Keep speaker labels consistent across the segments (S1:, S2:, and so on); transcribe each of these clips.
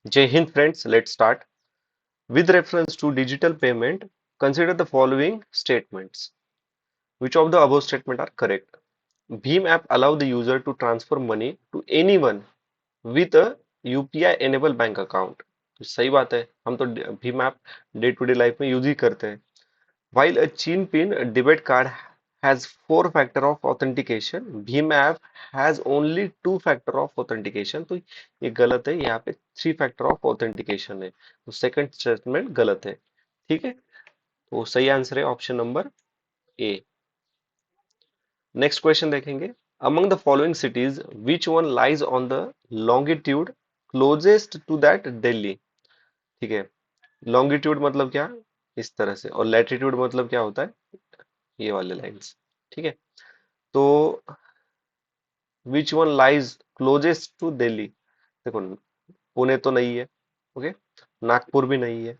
S1: Jai Hind friends, let's start. With reference to digital payment, consider the following statements. Which of the above statements are correct? Bhim app allow the user to transfer money to anyone with a UPI enabled bank account. तो सही बात है, हम तो भीम app day to day life में use ही करते हैं। While a Chin Pin debit card has four factor of authentication, Bhim app has only two factor of authentication। तो ये गलत है, यहाँ पे थ्री फैक्टर ऑफ ऑथेंटिकेशन है, तो सेकंड स्टेटमेंट गलत है। ठीक है, तो सही आंसर है option number A. Next question देखेंगे। Among the following cities which one lies on the longitude closest to that Delhi. ठीक है, लॉन्गिट्यूड मतलब क्या, इस तरह से, और लैटिट्यूड मतलब क्या होता है, ये वाले लाइंस। ठीक है, तो which one lies closest to Delhi. देखो, पुणे तो नहीं है, ओके, नागपुर भी नहीं है,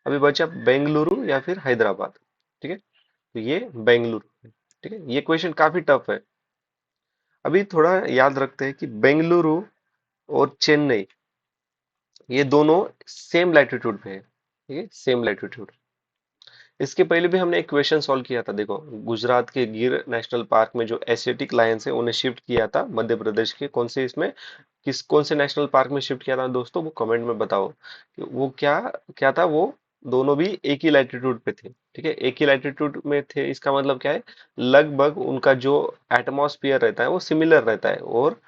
S1: अभी बचा बेंगलुरु या फिर हैदराबाद। ठीक है, तो ये बेंगलुरु है। ठीक है, ये क्वेश्चन काफी टफ है। अभी थोड़ा याद रखते हैं कि बेंगलुरु और चेन्नई ये दोनों सेम लैटिट्यूड पे है। ठीक है, सेम लैटिट्यूड। इसके पहले भी हमने एक क्वेश्चन सॉल्व किया था। देखो, गुजरात के गिर नेशनल पार्क में जो एशियाटिक लायंस है उन्हें शिफ्ट किया था मध्य प्रदेश के कौन से, इसमें किस कौन से नेशनल पार्क में शिफ्ट किया था दोस्तों, वो कमेंट में बताओ कि वो क्या क्या था। वो दोनों भी एक ही लैटिट्यूड पे थे। ठीक है, एक ही लैटिट्यूड में थे, इसका मतलब क्या है, लगभग उनका जो एटमॉस्फेयर रहता है वो सिमिलर रहता है, और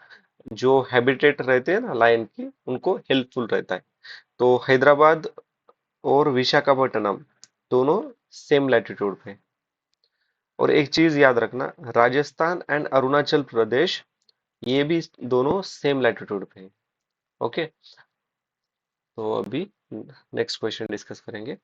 S1: जो हैबिटेट रहते हैं ना लायन की, उनको हेल्पफुल रहता है। तो हैदराबाद और विशाखापट्टनम दोनों सेम लैटिट्यूड पे। और एक चीज याद रखना, राजस्थान एंड अरुणाचल प्रदेश ये भी दोनों सेम लैटिट्यूड पे है। ओके, तो अभी नेक्स्ट क्वेश्चन डिस्कस करेंगे।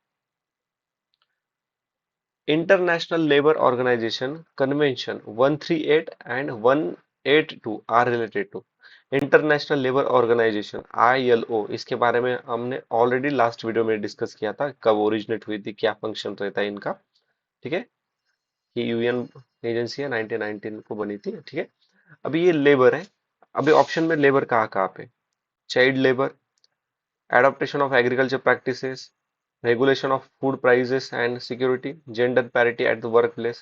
S1: International labour organisation convention 138 and 182 are related to. International labour organisation ILO, इसके बारे में हमने ऑलरेडी लास्ट वीडियो में डिस्कस किया था, कब ओरिजिनेट हुई थी, क्या फंक्शन रहता है इनका। ठीक है, ये यूएन एजेंसी है, 1919 को बनी थी। ठीक है, अभी ये लेबर है। अभी ऑप्शन में लेबर कहाँ कहाँ पे, child labour, adaptation of agriculture practices, regulation of food prices and security, gender parity at the workplace।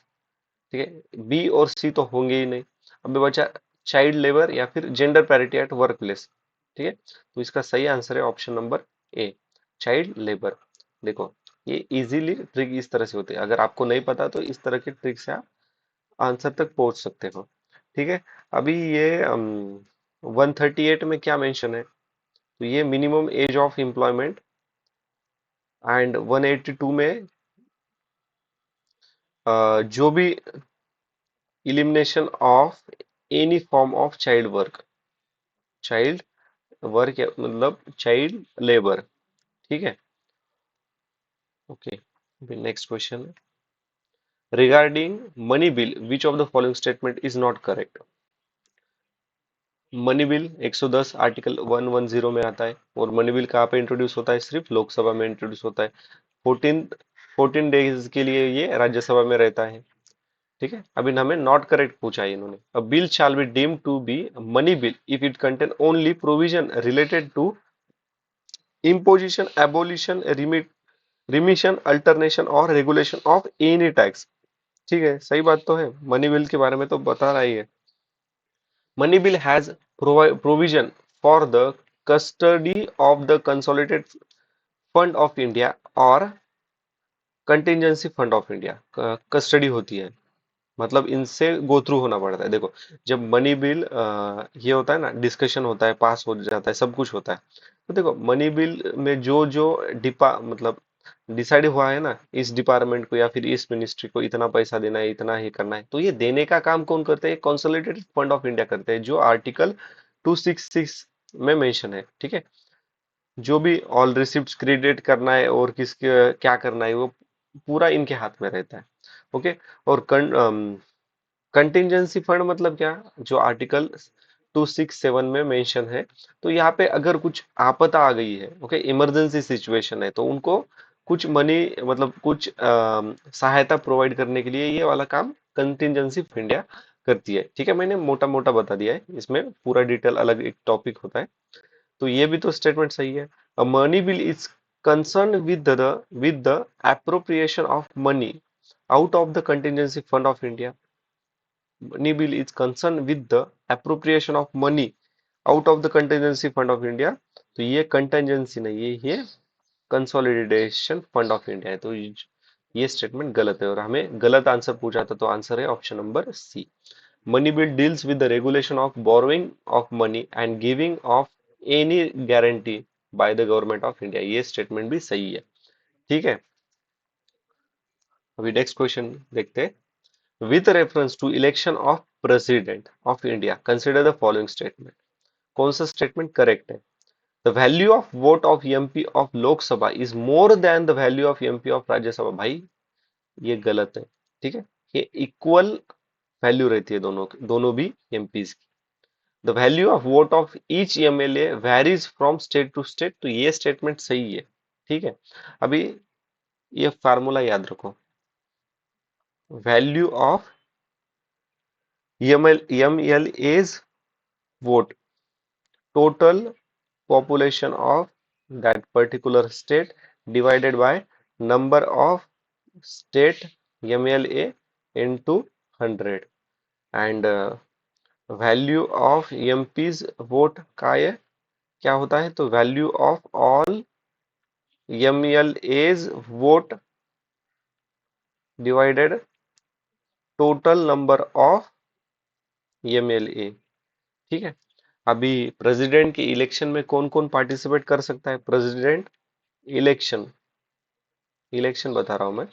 S1: ठीक है, बी और सी तो होंगे ही नहीं। अभी बचा चाइल्ड लेबर या फिर gender parity at work place. ठीक है, तो इसका सही आंसर है ऑप्शन नंबर ए, चाइल्ड लेबर। देखो, ये इजीली ट्रिक इस तरह से होती है, अगर आपको नहीं पता तो इस तरह की ट्रिक से आप आंसर तक पहुंच सकते हो। ठीक है, अभी ये 138 में क्या मेंशन है, तो ये minimum age of employment, and 182 में जो भी elimination of any form of child work, child work मतलब चाइल्ड लेबर। ठीक है, ओके। नेक्स्ट क्वेश्चन है, regarding money bill which of the following statement is not correct. Money bill 110 article 110 में आता है, और मनी बिल कहाँ पे इंट्रोड्यूस होता है, सिर्फ लोकसभा में इंट्रोड्यूस होता है। 14 डेज के लिए ये राज्यसभा में रहता है। ठीक है, अब इन हमें नॉट करेक्ट पूछा है इन्होंने। A bill shall be deemed to be money bill if it contain only provision related to imposition, abolition, remission, alternation और रेगुलेशन ऑफ एनी टैक्स। ठीक है, सही बात तो है, मनी बिल के बारे में तो बता रहा ही है। Money bill has provision for the custody of the consolidated fund of India और contingency fund of India custody होती है, मतलब इनसे गो थ्रू होना पड़ता है। देखो, जब मनी बिल ये होता है ना, डिस्कशन होता है, पास हो जाता है, सब कुछ होता है, तो देखो मनी बिल में जो जो डिपा मतलब डिसाइड हुआ है ना, इस डिपार्टमेंट को या फिर इस मिनिस्ट्री को इतना पैसा देना है, इतना ही करना है, तो ये देने का काम कौन करते हैं, कंसोलिडेटेड फंड ऑफ इंडिया करते हैं, जो आर्टिकल 266 में मेंशन है। ठीक है, जो भी ऑल रिसिप्ट क्रेडिट करना है और किसके क्या करना है, वो पूरा इनके हाथ में रहता है। ओके, और कंटिजेंसी फंड मतलब क्या, जो आर्टिकल 267 में मेंशन है, तो यहाँ पे अगर कुछ आपदा आ गई है, ओके, इमरजेंसी सिचुएशन है, तो उनको कुछ मनी मतलब कुछ सहायता प्रोवाइड करने के लिए ये वाला काम कंटिजेंसी इंडिया करती है। ठीक है, मैंने मोटा मोटा बता दिया है, इसमें पूरा डिटेल अलग एक टॉपिक होता है। तो ये भी तो स्टेटमेंट सही है। A money bill is concerned with the appropriation of money out of the contingency fund of India. Money bill is concerned with the appropriation of money out of the contingency fund of India. तो ये contingency नहीं है, ये consolidation fund of India है। तो ये statement गलत है और हमें गलत आंसर पूछा था, तो आंसर है option number C. Money bill deals with the regulation of borrowing of money and giving of any guarantee by the government of India. ये स्टेटमेंट भी सही है। ठीक है, अभी नेक्स्ट क्वेश्चन देखते हैं। With reference to election of president of India consider the following statement. कौन सा स्टेटमेंट करेक्ट है? The value of vote of MP of Lok Sabha is more than the value of MP of Rajya Sabha। भाई ये गलत है। ठीक है, ये इक्वल वैल्यू रहती है दोनों भी एमपीज की। The value of vote of each MLA varies from state to state. तो ये स्टेटमेंट सही है। ठीक है, अभी ये फार्मूला याद रखो। Value of MLAs vote, total population of that particular state divided by number of state MLA into 100 and value of MP's vote का ये क्या होता है? तो value of all MLA's vote divided total number of MLA। ठीक है, अभी president के इलेक्शन में कौन कौन पार्टिसिपेट कर सकता है? प्रेसिडेंट इलेक्शन, इलेक्शन बता रहा हूं मैं।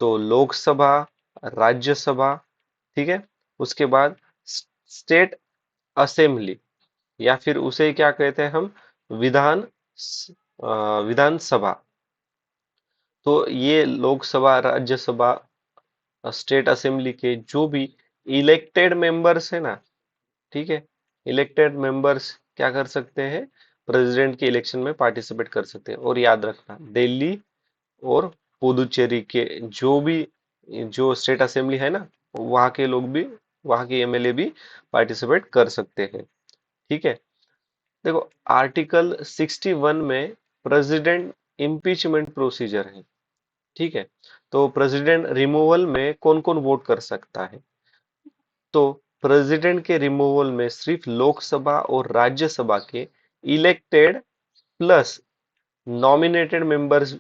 S1: तो लोकसभा, राज्यसभा, ठीक है, उसके बाद स्टेट असेंबली, या फिर उसे क्या कहते हैं हम? विधान विधानसभा। तो ये लोकसभा, राज्यसभा, स्टेट असेंबली के जो भी इलेक्टेड मेंबर्स है ना, ठीक है, इलेक्टेड मेंबर्स क्या कर सकते हैं? प्रेसिडेंट के इलेक्शन में पार्टिसिपेट कर सकते हैं। और याद रखना, दिल्ली और पुदुचेरी के जो भी जो स्टेट असेंबली है ना, वहाँ के लोग भी, वहाँ के एमएलए भी पार्टिसिपेट कर सकते हैं। ठीक है, देखो आर्टिकल 61 में प्रेसिडेंट इम्पीचमेंट प्रोसीजर है। ठीक है, तो प्रेसिडेंट रिमूवल में कौन कौन वोट कर सकता है? तो प्रेसिडेंट के रिमूवल में सिर्फ लोकसभा और राज्यसभा के elected plus nominated members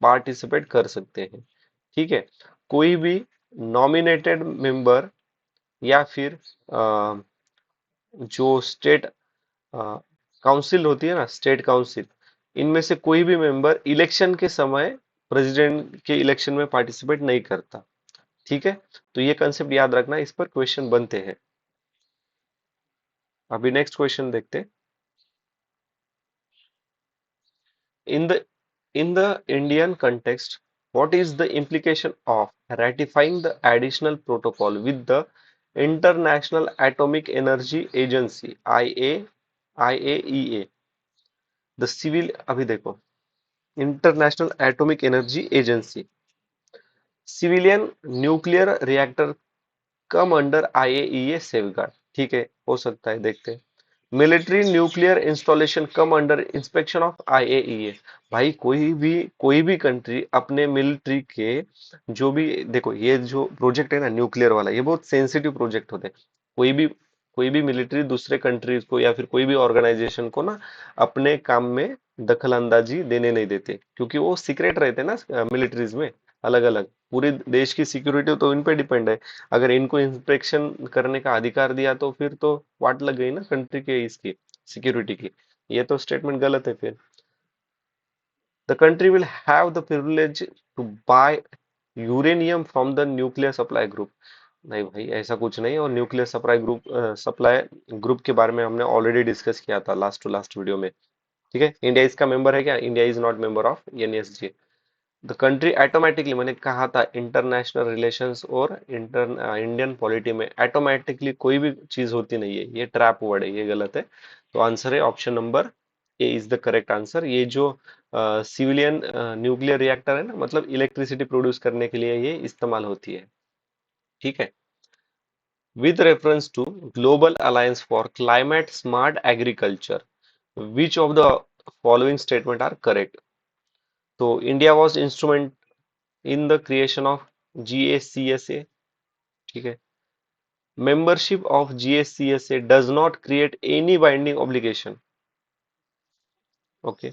S1: participate कर सकते हैं। ठीक है, कोई भी नॉमिनेटेड मेंबर या फिर जो स्टेट काउंसिल होती है ना, स्टेट काउंसिल, इनमें से कोई भी मेंबर इलेक्शन के समय प्रेसिडेंट के इलेक्शन में पार्टिसिपेट नहीं करता। ठीक है, तो ये कंसेप्ट याद रखना, इस पर क्वेश्चन बनते हैं। अभी नेक्स्ट क्वेश्चन देखते हैं। In the Indian context, what is the implication of ratifying the additional protocol with the International Atomic Energy Agency IAEA? The civil, अभी देखो, international atomic energy agency, civilian nuclear reactor come under IAEA safeguard. ठीक है, हो सकता है, देखते हैं। Military nuclear installation come under inspection of IAEA. भाई कोई भी कंट्री अपने मिलिट्री के जो भी, देखो ये जो प्रोजेक्ट है ना न्यूक्लियर वाला, ये बहुत सेंसिटिव प्रोजेक्ट होते हैं। कोई भी मिलिट्री दूसरे कंट्रीज को या फिर कोई भी ऑर्गेनाइजेशन को ना अपने काम में दखल अंदाजी देने नहीं देते, क्योंकि वो सीक्रेट रहते हैं ना मिलिट्रीज में, अलग अलग। पूरे देश की सिक्योरिटी तो इन पे डिपेंड है। अगर इनको इंस्पेक्शन करने का अधिकार दिया तो फिर तो वाट लग गई ना कंट्री के इसकी सिक्योरिटी की। ये तो स्टेटमेंट गलत है फिर। The country will have the privilege to buy uranium from the nuclear supply group. नहीं भाई, ऐसा कुछ नहीं है। और न्यूक्लियर सप्लाई ग्रुप के बारे में हमने ऑलरेडी डिस्कस किया था लास्ट टू लास्ट वीडियो में। ठीक है, इंडिया इसका मेंबर है क्या? India is not member of NSG. The country automatically, मैंने कहा था इंटरनेशनल रिलेशंस और इंडियन पॉलिटी में ऑटोमेटिकली कोई भी चीज होती नहीं है, ये ट्रैप वर्ड है, ये गलत है। तो आंसर है option number A is the correct answer. ये जो सिविलियन न्यूक्लियर रिएक्टर है ना, मतलब इलेक्ट्रिसिटी प्रोड्यूस करने के लिए ये इस्तेमाल होती है। ठीक है, with reference to global alliance for climate smart agriculture, which of the following statement are correct. तो India was instrument in the creation of GACSA। ठीक है। Membership of GACSA does not create any binding obligation. Okay.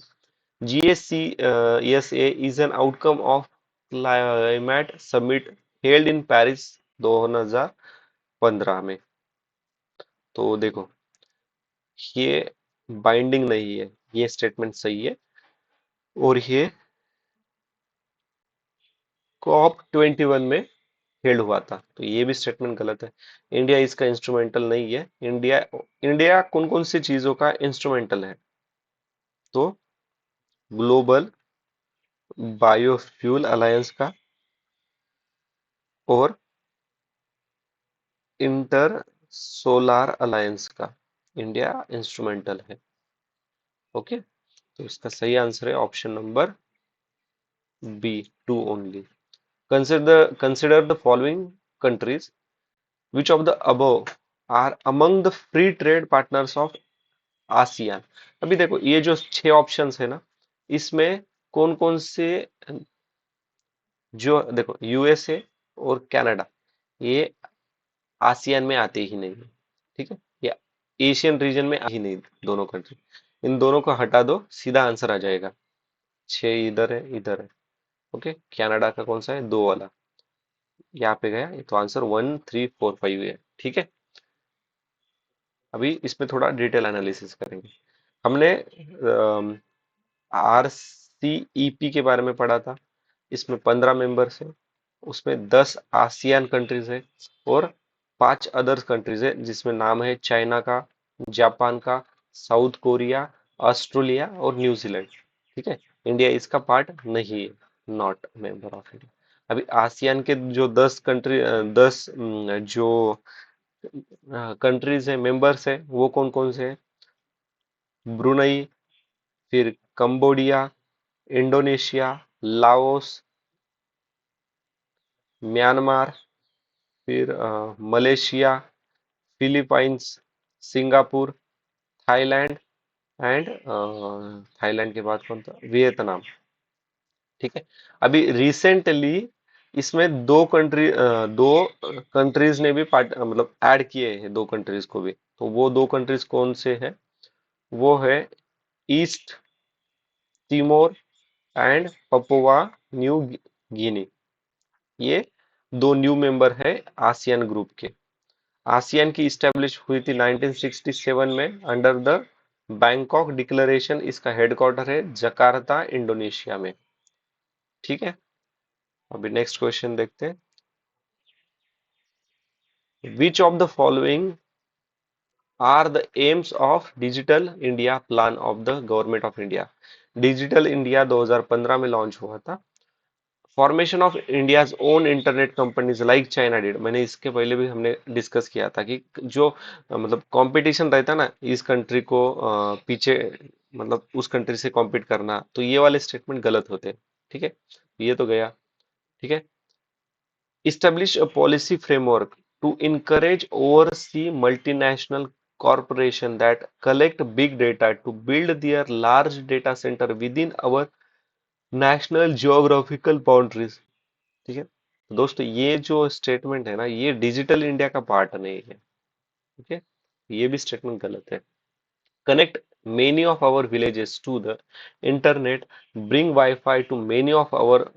S1: GACSA is an outcome of climate summit held in Paris 2015 में। तो देखो, ये binding नहीं है, ये स्टेटमेंट सही है। और ये COP 21 में हेल्ड हुआ था, तो ये भी स्टेटमेंट गलत है। इंडिया इसका इंस्ट्रूमेंटल नहीं है। इंडिया इंडिया कौन कौन सी चीजों का इंस्ट्रूमेंटल है? तो ग्लोबल बायोफ्यूल अलायंस का और इंटर सोलार अलायंस का इंडिया इंस्ट्रूमेंटल है। ओके, तो इसका सही आंसर है option number B, two only. Consider the following countries. Which of the above are among the free trade partners of ASEAN? अभी देखो, ये जो 6 ऑप्शंस है ना, इसमें कौन कौन से, जो देखो USA और कनाडा, ये आसियान में आते ही नहीं है। ठीक है, ये एशियन रीजन में आ ही नहीं, दोनों कंट्री। इन दोनों को हटा दो, सीधा आंसर आ जाएगा। 6 इधर है, इधर है। ओके, कनाडा का कौन सा है? दो वाला यहाँ पे गया, ये तो आंसर 1 3 4 5 है। ठीक है, अभी इसमें थोड़ा डिटेल एनालिसिस करेंगे। हमने RCEP के बारे में पढ़ा था। इसमें 15 मेंबर्स है, उसमें 10 आसियान कंट्रीज है और 5 अदर कंट्रीज है, जिसमें नाम है चाइना का, जापान का, साउथ कोरिया, ऑस्ट्रेलिया और न्यूजीलैंड। ठीक है, इंडिया इसका पार्ट नहीं है, नॉट मेंबर ऑफ इंडिया। अभी आसियान के जो 10 कंट्री, 10 जो कंट्रीज है, मेंबर्स है, वो कौन कौन से हैं? ब्रुनई, फिर कंबोडिया, इंडोनेशिया, लाओस, म्यांमार, फिर Malaysia, Philippines, Singapore, Thailand and Thailand के बाद कौन था? वियतनाम। ठीक है, अभी रिसेंटली इसमें दो कंट्रीज ने भी पार्ट मतलब ऐड किए हैं, 2 कंट्रीज को भी। तो वो 2 कंट्रीज कौन से हैं? वो है East Timor and Papua New Guinea. ये 2 न्यू मेंबर है आसियान ग्रुप के। आसियान की स्टैब्लिश हुई थी 1967 में अंडर द बैंकॉक डिक्लेरेशन। इसका हेडक्वार्टर है जकार्ता, इंडोनेशिया में। ठीक है, अभी नेक्स्ट क्वेश्चन देखते हैं। Which of the following are the aims of digital India plan of the government of India? Digital India 2015 में लॉन्च हुआ था। Formation of India's own internet companies like China did. मैंने इसके पहले भी हमने डिस्कस किया था कि जो मतलब कंपटीशन रहता है ना, इस कंट्री को पीछे, मतलब उस कंट्री से कॉम्पीट करना, तो ये वाले स्टेटमेंट गलत होते हैं। ठीक है, ये तो गया। ठीक है, establish a policy framework to encourage oversee multinational corporation that collect big data to build their large data center within our national geographical boundaries। ठीक है, तो दोस्तों ये जो स्टेटमेंट है ना, ये डिजिटल इंडिया का पार्ट नहीं है। ठीक है, ये भी स्टेटमेंट गलत है। Connect many of our villages to the internet, bring Wi-Fi to many of our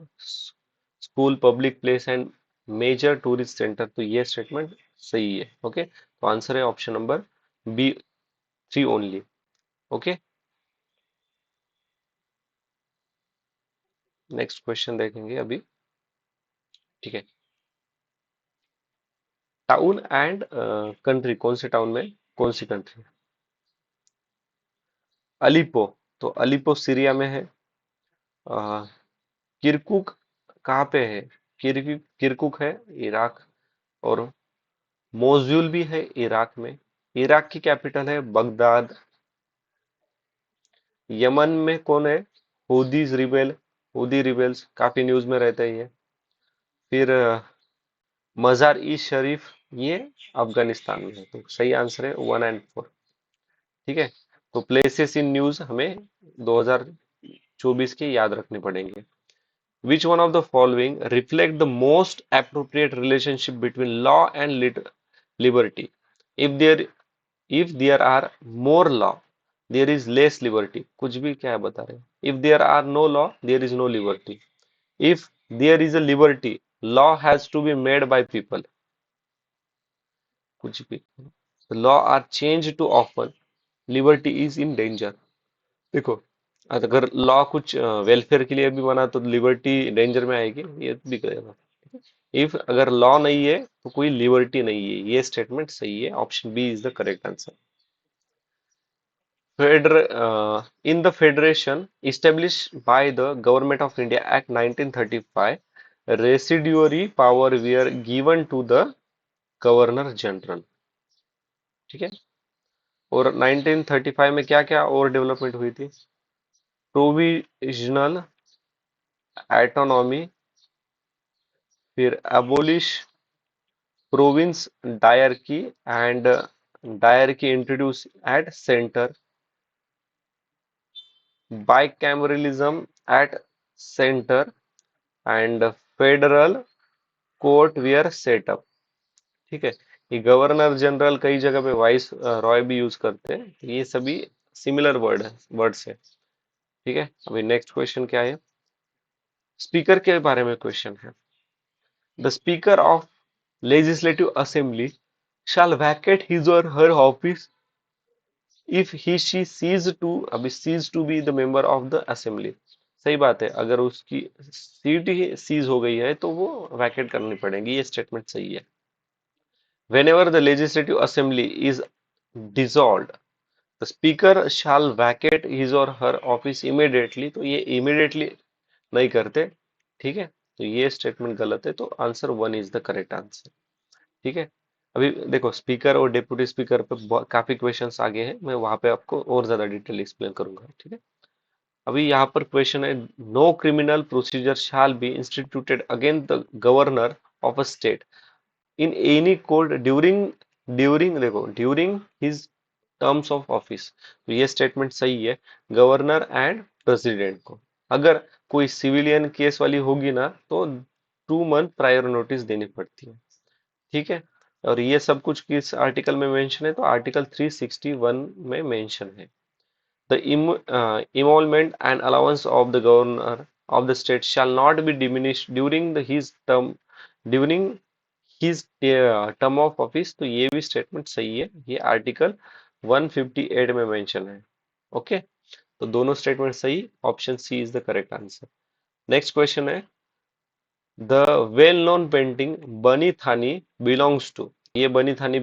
S1: school, public place and major tourist center। तो ये स्टेटमेंट सही है। ओके, तो आंसर है option number B, 3 only. Okay, next question देखेंगे अभी। ठीक है, टाउन एंड कंट्री, कौन से टाउन में कौन सी कंट्री? अलीपो, तो अलीपो सीरिया में है। अ, किरकुक कहाँ पे है? किरकुक है इराक, और मोजुल भी है इराक में। इराक की कैपिटल है बगदाद। यमन में कौन है? हूदीज रिबेल, हूदी रिबेल्स, काफी न्यूज में रहते हैं ये। फिर मजार ई शरीफ, ये अफगानिस्तान में है। तो सही आंसर है 1 एंड 4। ठीक है, तो प्लेसेस इन न्यूज हमें 2024 के याद रखने पड़ेंगे। Which one of the following reflect the most appropriate relationship between law and liberty? If there if there are more law, there is less liberty. कुछ भी क्या बता रहे हैं? If there are no law, there is no liberty. If there is a liberty, law has to be made by people. कुछ भी. The law are changed too often. Liberty is in danger. देखो, अगर law कुछ welfare के लिए भी बना तो लिबर्टी डेंजर में आएगी, ये भी करेगा। इफ अगर लॉ नहीं है तो कोई लिबर्टी नहीं है, ये स्टेटमेंट सही है। Option B is the correct answer. In the federation established by the Government of India Act 1935, residuary power were given to the governor general. ठीक है। और 1935 में क्या क्या और डेवलपमेंट हुई थी? प्रोविजनल एटोनॉमी, फिर abolish province dyarchy and dyarchy introduce at centre, bicameralism at center and federal court were set up. ठीक है। ये गवर्नर जनरल कई जगह पे वाइस रॉय भी यूज करते हैं, तो ये सभी सिमिलर वर्ड्स है। ठीक है। अभी नेक्स्ट क्वेश्चन क्या है? स्पीकर के बारे में क्वेश्चन है। The speaker of legislative assembly shall vacate his or her office if he she cease to, अभी cease to be the member of the assembly। सही बात है, अगर उसकी सीट ही सीज हो गई है तो वो वैकेट करनी पड़ेगी, ये स्टेटमेंट सही है। whenever the legislative assembly is dissolved, the speaker shall vacate his or her office immediately, तो ये immediately नहीं करते। ठीक है, तो ये स्टेटमेंट गलत है, तो answer one is the correct answer. ठीक है। अभी देखो, स्पीकर और डिप्यूटी स्पीकर पे काफी क्वेश्चंस आगे हैं, मैं वहां पे आपको और ज्यादा डिटेल एक्सप्लेन करूंगा। ठीक है। अभी यहाँ पर क्वेश्चन है, no criminal procedure shall be instituted against the governor of a state in any court during during देखो during his terms of office. तो ये स्टेटमेंट सही है, गवर्नर एंड प्रेसिडेंट को। अगर कोई सिविलियन केस वाली होगी ना तो 2 मंथ प्रायर नोटिस देनी पड़ती है। ठीक है। और ये सब कुछ किस आर्टिकल में मेंशन है? तो आर्टिकल 361 में मेंशन है। The emolument and allowance of the governor of the state shall not be diminished during his term during his term of office। तो ये भी स्टेटमेंट सही है, ये आर्टिकल 158 में मेंशन है। ओके। तो दोनों स्टेटमेंट सही, option C is the correct answer. Next question है, the well known painting Bani Thani belongs to. ये बनी थानी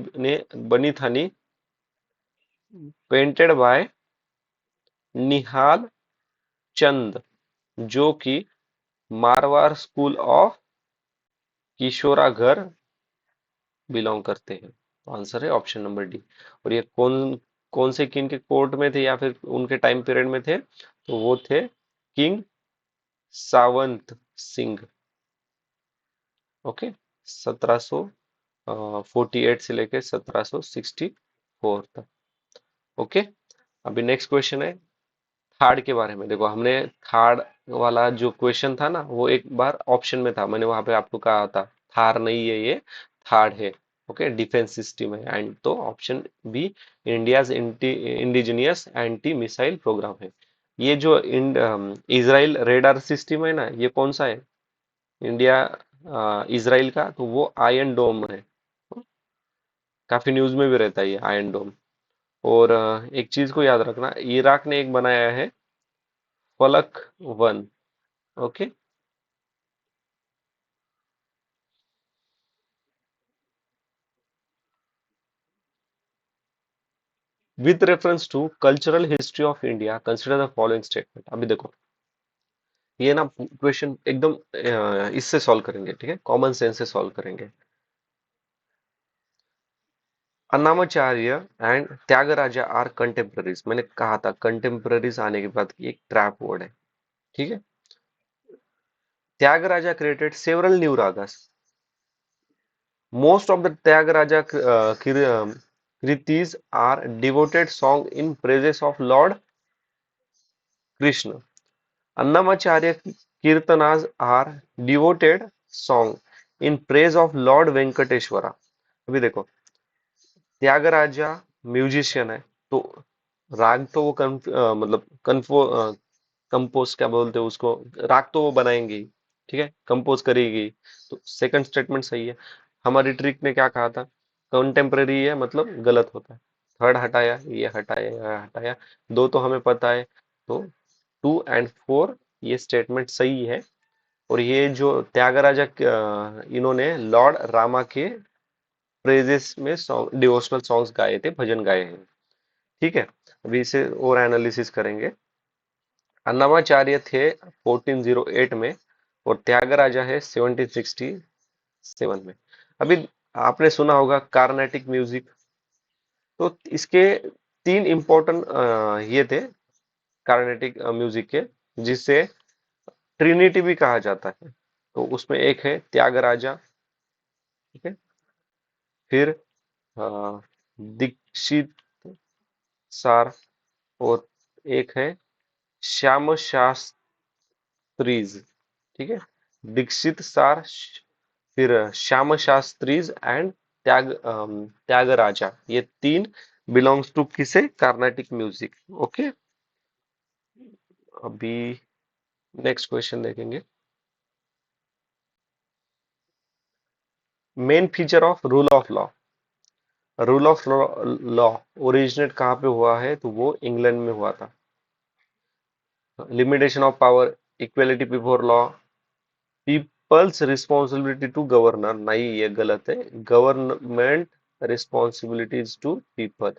S1: पेंटेड बाय निहाल चंद, जो कि मारवाड़ स्कूल ऑफ किशोरागढ़ बिलोंग करते हैं। तो आंसर है ऑप्शन नंबर डी। और ये कौन कौन से किंग के कोर्ट में थे या फिर उनके टाइम पीरियड में थे? तो वो थे किंग सावंत सिंह। ओके। 1748 से लेके 1764 तक। ओके। अभी नेक्स्ट क्वेश्चन है थार्ड के बारे में। देखो, हमने थार्ड वाला जो क्वेश्चन था ना, वो एक बार ऑप्शन में था, मैंने वहां पे आपको कहा था थार नहीं है ये, थार्ड है। ओके। डिफेंस सिस्टम है, एंड तो option B India's indigenous anti missile programme है। ये जो इजराइल रेडार सिस्टम है ना, ये कौन सा है? इंडिया इजराइल का, तो वो आयरन डोम है। काफी न्यूज में भी रहता है ये आयरन डोम। और एक चीज को याद रखना, इराक ने एक बनाया है फलक one. Okay. With reference to cultural history of India consider the following statement. अभी देखो, ये ना क्वेश्चन एकदम इससे सॉल्व करेंगे। ठीक है, कॉमन सेंस से सॉल्व करेंगे। Annamacharya and Tyagaraja are contemporaries. मैंने कहा था कंटेम्पररीज आने के बाद की एक ट्रैप वर्ड है। ठीक है। Tyagaraja created several new ragas. Most of the Tyagaraja Kritis are devoted song in praises of Lord Krishna. Annamacharya Kirtanas are devoted song in praise of Lord Venkateshwara. अभी देखो, त्यागराजा म्यूजिशियन है, तो राग तो वो मतलब कंपोज क्या बोलते हैं उसको, राग तो वो बनाएंगे ही, ठीक है, कंपोज करेगी, तो सेकंड स्टेटमेंट सही है. हमारी ट्रिक ने क्या कहा था, कंटेम्पररी है मतलब गलत होता है. थर्ड हटाया, ये हटाया, ये हटाया, दो तो हमें पता है, तो 2 और 4 ये स्टेटमेंट सही है. और ये जो त्यागराजा इन्होंने लॉर्ड रामा के प्रेजेस में सॉन्ग, डिवोशनल सॉन्ग्स गाए थे, भजन गाए हैं. ठीक है, अभी इसे और एनालिसिस करेंगे. अन्नमाचार्य थे 1408 में, और त्यागराजा है 1767 में. अभी आपने सुना होगा कार्नेटिक म्यूजिक, तो इसके 3 इंपॉर्टेंट ये थे कार्नेटिक म्यूजिक के, जिसे ट्रिनिटी भी कहा जाता है. तो उसमें एक है त्यागराजा, ठीक है, फिर अ, दीक्षित सार, और एक है श्याम शास्त्रीज. ठीक है, दीक्षित सार, फिर श्याम शास्त्रीज एंड त्यागराजा, ये 3 बिलोंग्स टू किसे, कार्नेटिक म्यूजिक. ओके, अभी नेक्स्ट क्वेश्चन देखेंगे. Main feature of rule of law. Rule of law originate कहाँ पे हुआ है, तो वो इंग्लैंड में हुआ था. Limitation of power, equality before law, people's responsibility to governor, नहीं ये गलत है, गवर्नमेंट रिस्पॉन्सिबिलिटीज टू पीपल,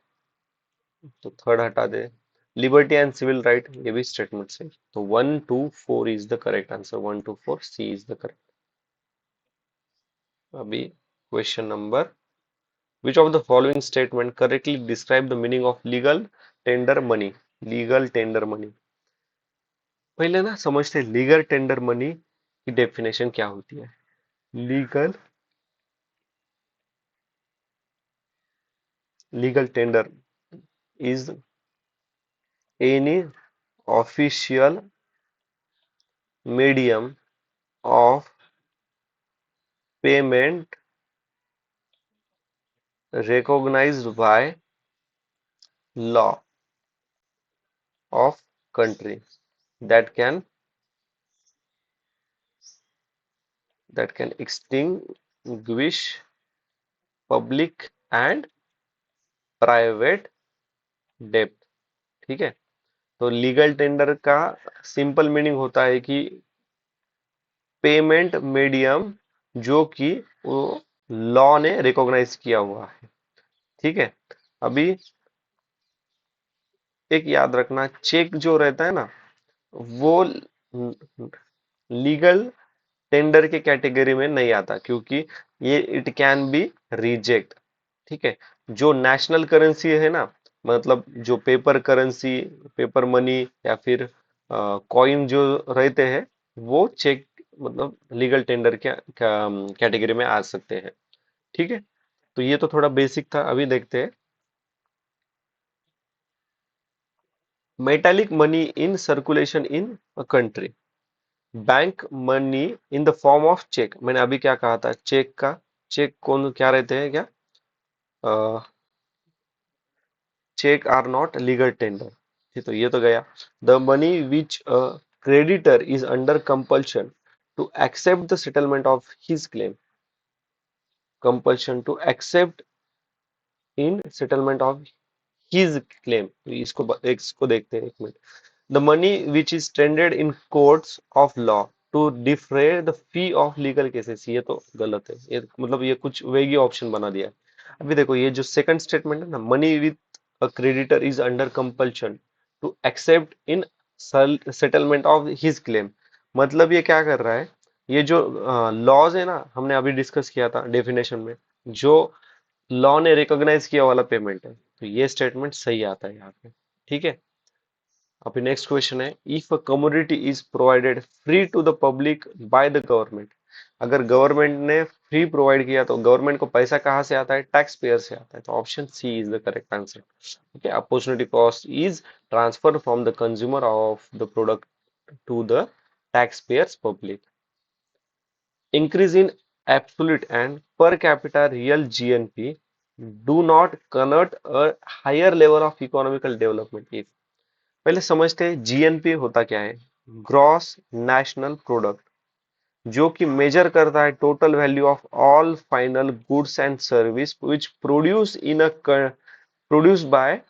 S1: तो थर्ड हटा दे. लिबर्टी एंड सिविल राइट, ये भी स्टेटमेंट से, तो 1 2 4 is the correct answer. 1 2 4 C is the correct. अभी question number, which of the following statement correctly describe the meaning of legal tender money. Legal tender money, पहले ना समझते हैं legal tender money की डेफिनेशन क्या होती है. Legal legal tender is any official medium of payment recognized by law of country that can extinguish public and private debt. ठीक है, तो लीगल टेंडर का सिंपल मीनिंग होता है कि पेमेंट मीडियम जो कि वो लॉ ने रिकॉग्नाइज किया हुआ है. ठीक है, अभी एक याद रखना, चेक जो रहता है ना, वो लीगल टेंडर के कैटेगरी में नहीं आता, क्योंकि ये इट कैन बी रिजेक्ट. ठीक है, जो नेशनल करेंसी है ना, मतलब जो पेपर करेंसी, पेपर मनी, या फिर कॉइन जो रहते हैं, वो चेक मतलब लीगल टेंडर के कैटेगरी में आ सकते हैं. ठीक है, तो ये तो थोड़ा बेसिक था. अभी देखते हैं metallic money in circulation in a country. Bank money in the form of cheque, मैंने अभी क्या कहा था, चेक का, चेक कौन क्या रहते हैं क्या, cheque are not legal tender. ठीक, तो ये तो गया. The money which creditor is under compulsion to accept the settlement of his claim. Compulsion to accept in settlement of his claim, इसको देखते हैं एक minute. The money which is tendered in courts of law to defray the fee of legal cases, ये तो गलत है, ये मतलब ये कुछ वेगी ऑप्शन बना दिया है. अभी देखो, ये जो सेकंड स्टेटमेंट है ना, money with a creditor is under compulsion to accept in settlement of his claim, मतलब ये क्या कर रहा है, ये जो लॉज है ना, हमने अभी डिस्कस किया था डेफिनेशन में, जो लॉ ने रिकॉग्नाइज किया वाला पेमेंट है, तो ये स्टेटमेंट सही आता है यहाँ पे. ठीक है, अभी नेक्स्ट क्वेश्चन है, if a commodity is provided free to the public by the government. अगर गवर्नमेंट ने फ्री प्रोवाइड किया तो गवर्नमेंट को पैसा कहाँ से आता है? टैक्स पेयर से आता है। तो option C is the correct answer. Okay, opportunity cost is transfer from the consumer of the product to the taxpayers public. Increase in absolute and per capita real GNP do not connote a higher level of economical development if। पहले समझते हैं GNP होता क्या है। Gross national product, जो कि major करता है total value of all final goods and service which produce by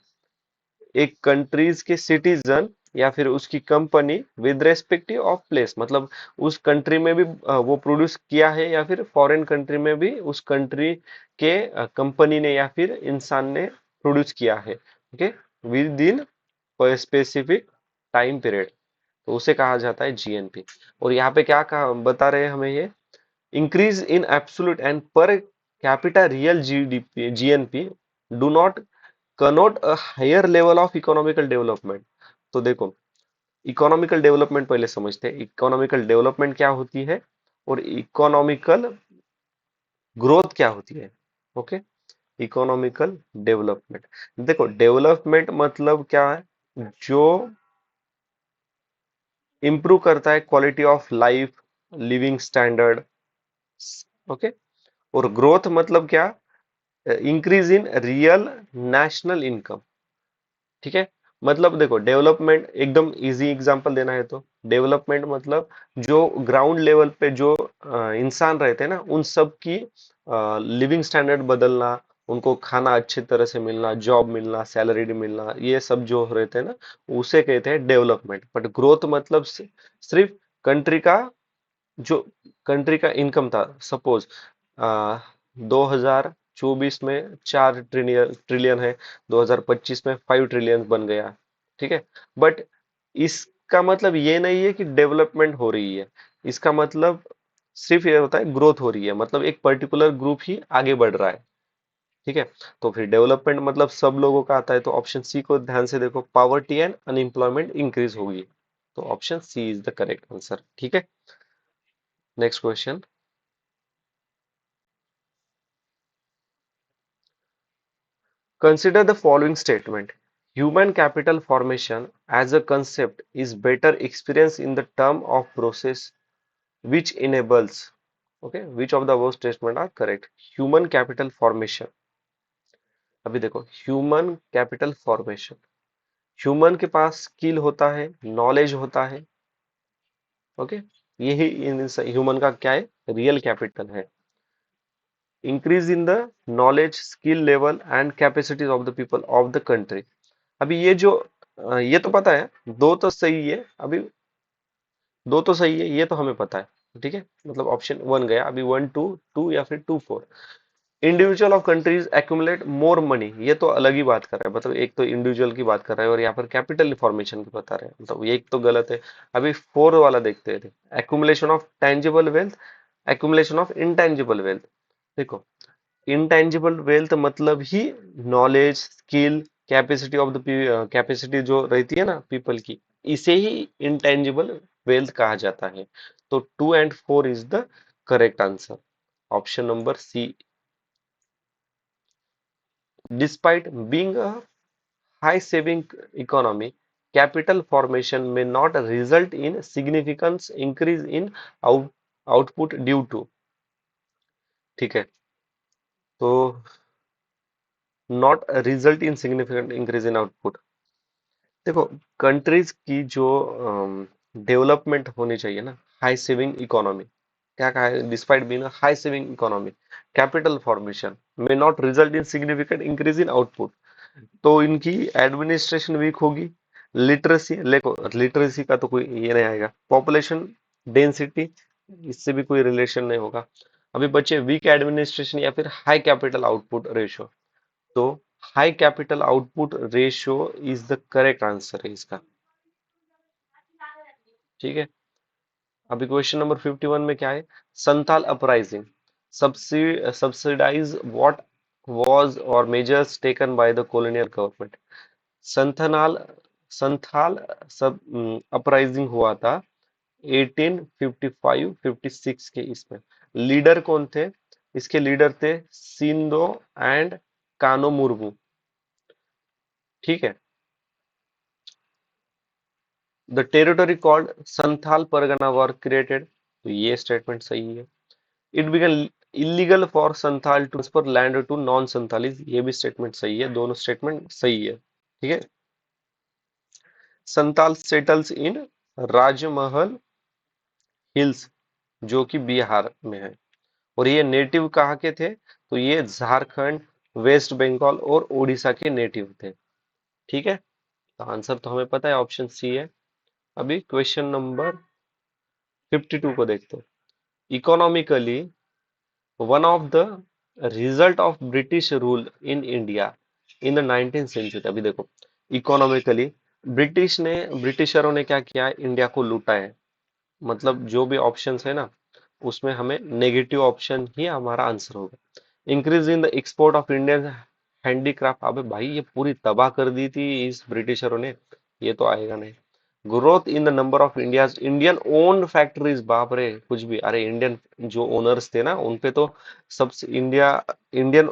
S1: एक कंट्रीज के सिटीजन या फिर उसकी company with respective of place, मतलब उस कंट्री में भी वो प्रोड्यूस किया है या फिर फॉरेन कंट्री में भी उस कंट्री के कंपनी ने या फिर इंसान ने प्रोड्यूस किया है। Okay, with in specific time period, तो उसे कहा जाता है जीएनपी। और यहाँ पे क्या कहा बता रहे हैं हमें ये, increase in absolute and per capita real GDP GNP do not connote a higher level of economical development. तो देखो, इकोनॉमिकल डेवलपमेंट पहले समझते हैं। इकोनॉमिकल डेवलपमेंट क्या होती है और इकोनॉमिकल ग्रोथ क्या होती है। ओके, इकोनॉमिकल डेवलपमेंट, देखो डेवलपमेंट मतलब क्या है? जो इंप्रूव करता है quality of life, living standard. Okay, और ग्रोथ मतलब क्या? Increase in real national income. ठीक है, मतलब देखो डेवलपमेंट एकदम इजी एग्जांपल देना है तो डेवलपमेंट मतलब जो ग्राउंड लेवल पे जो इंसान रहते हैं ना, उन सब की लिविंग स्टैंडर्ड बदलना, उनको खाना अच्छे तरह से मिलना, जॉब मिलना, सैलरी मिलना, ये सब जो रहते हैं ना, उसे कहते हैं डेवलपमेंट। बट ग्रोथ मतलब सिर्फ कंट्री का जो कंट्री का इनकम था, सपोज 2024 में 4 ट्रिलियन है, 2025 में 5 ट्रिलियन बन गया। ठीक है, बट इसका मतलब ये नहीं है कि डेवलपमेंट हो रही है। इसका मतलब सिर्फ ये होता है ग्रोथ हो रही है, मतलब एक पर्टिकुलर ग्रुप ही आगे बढ़ रहा है। ठीक है, तो फिर डेवलपमेंट मतलब सब लोगों का आता है। तो ऑप्शन सी को ध्यान से देखो, पावर्टी एंड अनएम्प्लॉयमेंट इंक्रीज होगी। तो option C is the correct answer. ठीक है, next question. Consider the following statement. Human capital formation as a concept is better experienced in the term of process which enables. Okay, which of the above statement are correct? Human capital formation. अभी देखो, human capital formation, human के पास skill होता है, knowledge होता है। Okay, यही human का क्या है? रियल कैपिटल है। Increase in the knowledge, skill level and capacities of the people of the country. अभी ये जो ये तो पता है, दो तो सही है अभी, दो तो सही है, ये तो हमें पता है। ठीक है, मतलब ऑप्शन वन गया। अभी वन टू, टू या फिर two four. Individual of countries accumulate more money, ये तो अलग ही बात कर रहा है। मतलब एक तो इंडिविजुअल की बात कर रहा है और यहाँ पर कैपिटल फॉर्मेशन की बता रहे हैं, मतलब ये एक तो गलत है। अभी फोर वाला देखते हैं, accumulation of tangible wealth, accumulation of intangible wealth. देखो, इनटेंजिबल वेल्थ मतलब ही knowledge, skill, capacity of the capacity जो रहती है ना पीपल की, इसे ही इनटेंजिबल वेल्थ कहा जाता है। तो two and four is the correct answer, option number C. Despite being a high saving economy, capital formation may not result in significant increase in out, output due to। ठीक है, तो not result in significant increase in output. देखो, countries की जो development होनी चाहिए ना, high saving economy, क्या कहा है? Despite being high saving economy, capital formation may not result in significant increase in output. तो इनकी एडमिनिस्ट्रेशन वीक होगी। लिटरेसी, देखो लिटरेसी का तो कोई ये नहीं आएगा। पॉपुलेशन डेंसिटी, इससे भी कोई रिलेशन नहीं होगा। अभी बच्चे वीक एडमिनिस्ट्रेशन या फिर हाई कैपिटल आउटपुट रेशियो। तो high capital output ratio is the correct answer है इसका। ठीक है, अभी क्वेश्चन नंबर 51 में क्या है? Santhal uprising subsidise what was और measures taken by the colonial government. Santhal Santhal सब अपराइजिंग हुआ था 1855-56 के इसमें। लीडर कौन थे? इसके लीडर थे सिंधो एंड कानो मुर्मू। ठीक है। The territory called Santhal Pargana were created, तो ये स्टेटमेंट सही है। It become illegal for Santhal to transfer land to non Santhalis, ये भी स्टेटमेंट सही है, दोनों स्टेटमेंट सही है। ठीक है। Santhal settles in Rajmahal hills, जो कि बिहार में है। और ये नेटिव कहाँ के थे? तो ये झारखंड, वेस्ट बंगाल और उड़ीसा के नेटिव थे। ठीक है। तो आंसर तो हमें पता है, ऑप्शन सी है। अभी क्वेश्चन नंबर 52 को देखते हैं। Economically one of the result of British rule in India in the 19th century, अभी देखो इकोनॉमिकली ब्रिटिशरों ने क्या किया है, इंडिया को लूटा है। मतलब जो भी ऑप्शंस है ना, उसमें हमें नेगेटिव ऑप्शन ही हमारा आंसर होगा। Increase in the export of Indian handicraft, अबे भाई ये पूरी तबाह कर दी थी इस ब्रिटिशरों ने, ये तो आएगा नहीं। Growth in the number of India's Indian owned factories, बाप रे कुछ भी, अरे इंडियन जो ओनर्स थे ना उनपे तो सबसे इंडियन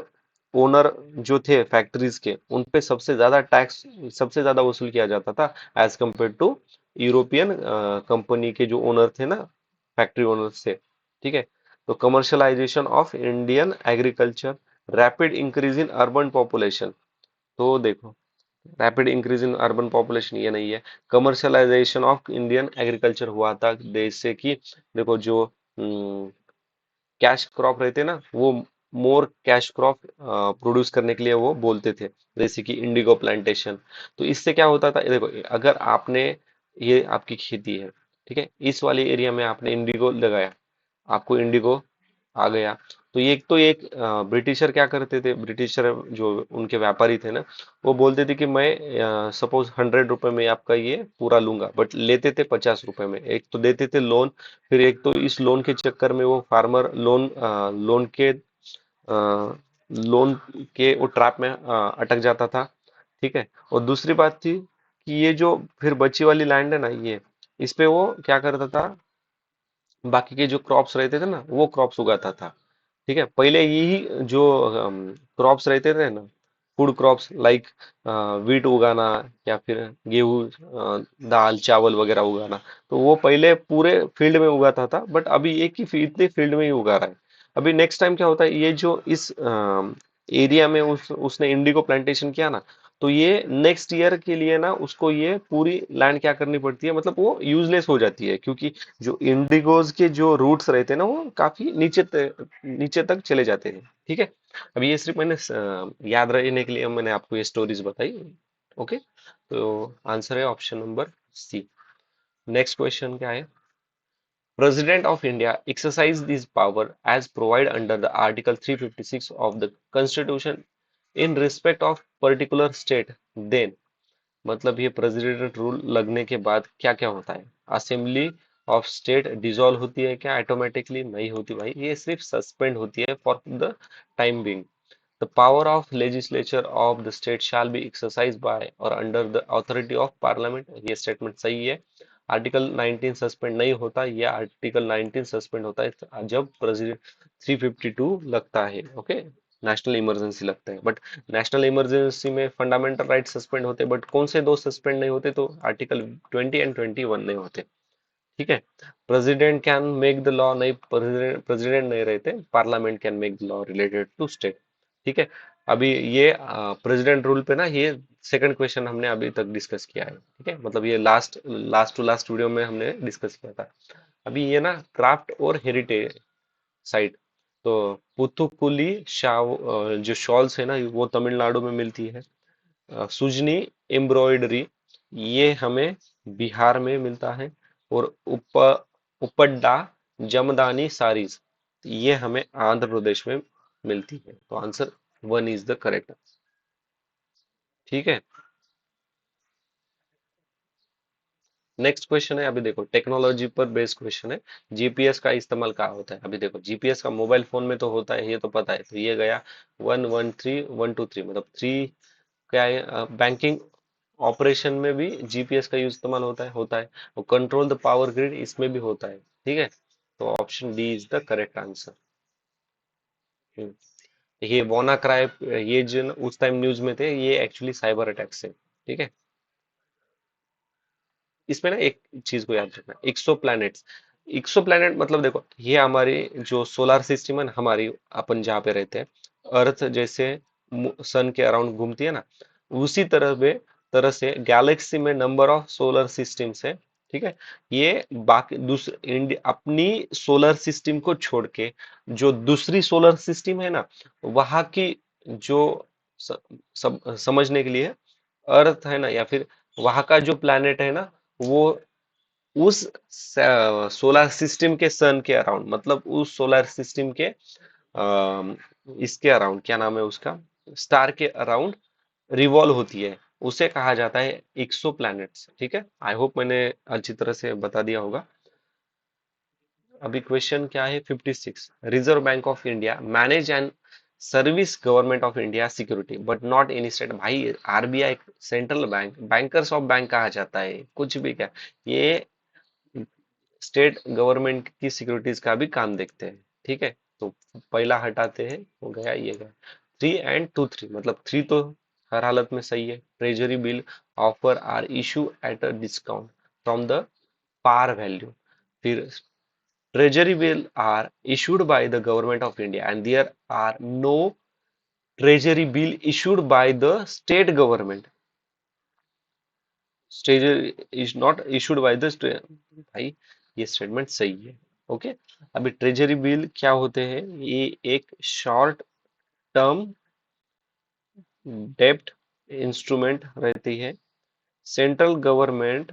S1: ओनर जो थे फैक्ट्रीज के, उनपे सबसे ज्यादा टैक्स, सबसे ज्यादा वसूल किया जाता था as compared to European company के जो ओनर थे ना, फैक्ट्री ओनर्स थे। ठीक है। तो commercialisation of Indian agriculture, rapid increase in urban population, तो देखो rapid increase in urban population ये नहीं है। कमर्शलाइजेशन ऑफ इंडियन एग्रीकल्चर हुआ था, जैसे कि देखो जो कैश क्रॉप रहते ना, वो मोर कैश क्रॉप प्रोड्यूस करने के लिए वो बोलते थे, जैसे कि इंडिगो प्लांटेशन। तो इससे क्या होता था, देखो अगर आपने, ये आपकी खेती है, ठीक है, इस वाले एरिया में आपने इंडिगो लगाया, आपको इंडिगो आ गया। तो ये एक, ब्रिटिशर क्या करते थे, ब्रिटिशर जो उनके व्यापारी थे ना, वो बोलते थे कि मैं सपोज 100 रुपए में आपका ये पूरा लूंगा, बट लेते थे 50 रुपए में। एक तो देते थे लोन, फिर एक तो इस लोन के चक्कर में वो फार्मर लोन के वो ट्रैप में अटक जाता था। ठीक है। और दूसरी बात थी कि ये जो फिर बची वाली लैंड है ना, ये इस पे वो क्या करता था, बाकी के जो क्रॉप्स रहते थे ना वो क्रॉप्स उगाता था। ठीक है। पहले यही जो क्रॉप्स रहते थे ना, फूड क्रॉप्स लाइक वीट उगाना, या फिर गेहूं, दाल चावल वगैरह उगाना, तो वो पहले पूरे फील्ड में उगाता था, बट अभी एक ही इतने फील्ड में ही उगा रहा है। अभी नेक्स्ट टाइम क्या होता है, ये जो इस एरिया में उसने इंडिगो प्लांटेशन किया ना, तो ये नेक्स्ट ईयर के लिए ना उसको ये पूरी लैंड क्या करनी पड़ती है, मतलब वो यूजलेस हो जाती है, क्योंकि जो इंडिगोज के जो रूट्स रहते हैं ना वो काफी नीचे तक चले जाते हैं। ठीक है। अभी ये सिर्फ मैंने याद रहने के लिए मैंने आपको ये स्टोरीज बताई। ओके। तो आंसर है option number C. Next question क्या है? President of India exercise this power as provided under the Article 356 of the Constitution in respect of particular state, then मतलब ये प्रेसिडेंट रूल लगने के बाद क्या क्या होता है? असेंबली ऑफ स्टेट डिसॉल्व होती है क्या ऑटोमेटिकली? नहीं होती भाई, ये सिर्फ सस्पेंड होती है for the time being. The power of legislature of the state shall be exercise by और under the authority of parliament, ये स्टेटमेंट सही है। आर्टिकल 19 सस्पेंड नहीं होता, ये आर्टिकल 19 सस्पेंड होता है जब प्रेसिडेंट 352 लगता है। ओके। नेशनल इमरजेंसी लगता है, बट नेशनल इमरजेंसी में फंडामेंटल राइट सस्पेंड होते, बट कौन से दो सस्पेंड नहीं होते? तो आर्टिकल 20 एंड 21 नहीं होते। ठीक है। President can make the law, नहीं, प्रेसिडेंट नहीं रहते, parliament can make the law related to state. ठीक है। अभी ये प्रेसिडेंट रूल पे ना, ये सेकंड क्वेश्चन हमने अभी तक डिस्कस किया है। ठीक है। मतलब ये last last to last video में हमने डिस्कस किया था। अभी ये ना क्राफ्ट और हेरिटेज साइड, तो पुथुकुली जो शॉल्स है ना वो तमिलनाडु में मिलती है। सुजनी एम्ब्रॉयडरी ये हमें बिहार में मिलता है। और उपड्डा जमदानी साड़ीज ये हमें आंध्र प्रदेश में मिलती है। तो answer one is the correct. ठीक है। नेक्स्ट क्वेश्चन है, अभी देखो टेक्नोलॉजी पर बेस्ड क्वेश्चन है। जीपीएस का इस्तेमाल कहाँ होता है? अभी देखो जीपीएस का मोबाइल फोन में तो होता है, ये तो पता है। तो ये गया 113 123, मतलब थ्री क्या है, बैंकिंग ऑपरेशन में भी जीपीएस का यूज इस्तेमाल होता है। और कंट्रोल द पावर ग्रिड इसमें भी होता है। ठीक है। तो option D is the correct answer. ये वाना क्राई, ये जो उस टाइम न्यूज में थे, ये एक्चुअली साइबर अटैक से। ठीक है। इसमें ना एक चीज को याद रखना, एक्सो प्लैनेट्स। एक्सो प्लैनेट मतलब देखो, ये हमारी जो सोलर सिस्टम है ना, हमारी अपन जहाँ पे रहते हैं, अर्थ जैसे सन के अराउंड घूमती है ना, उसी तरह से गैलेक्सी में नंबर ऑफ सोलर सिस्टम्स है। ठीक है। ये बाकी दूसरे इंडिया अपनी सोलर सिस्टम को छोड़ के जो दूसरी सोलर सिस्टम है ना, वहां की जो समझने के लिए अर्थ है ना, या फिर वहां का जो प्लैनेट है ना, वो उस सोलर सिस्टम के सन के अराउंड, मतलब उस सोलर सिस्टम के इसके अराउंड, क्या नाम है उसका, स्टार के अराउंड रिवॉल्व होती है। उसे कहा जाता है एक्सो प्लैनेट्स। ठीक है। आई होप मैंने अच्छी तरह से बता दिया होगा। अभी क्वेश्चन क्या है, 56। Reserve bank of India manage and service government of India security but not in state. भाई RBI central bank, bankers of bank कहा जाता है, कुछ भी क्या, ये स्टेट गवर्नमेंट की सिक्योरिटीज का भी काम देखते हैं। ठीक है। तो पहला हटाते हैं, हो गया, ये गया। 3 and 2 3, मतलब 3 तो हर हालत में सही है। Treasury bill offer are issue at a discount from the par value. फिर treasury bill are issued by the government of India and there are no treasury bill issued by the state government. Treasury is not issued by the state। भाई ये statement सही है। Okay. अभी treasury bill क्या होते हैं, ये एक शॉर्ट टर्म डेब्ट इंस्ट्रूमेंट रहती है। सेंट्रल गवर्नमेंट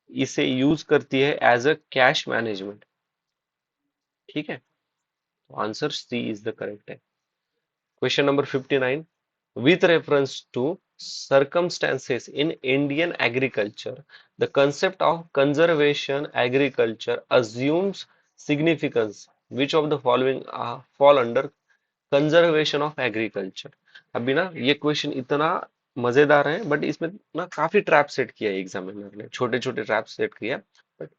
S1: इसे यूज करती है एज अ कैश मैनेजमेंट। ठीक है। तो answer C is the correct है। Question number 59. With reference to circumstances in Indian agriculture, the concept of conservation agriculture assumes significance. Which of the following fall under conservation of agriculture? अभी ना ये question इतना मजेदार है, but इसमें ना काफी ट्रैप सेट किया है एग्जामिनर ने, छोटे छोटे ट्रैप सेट किया। बट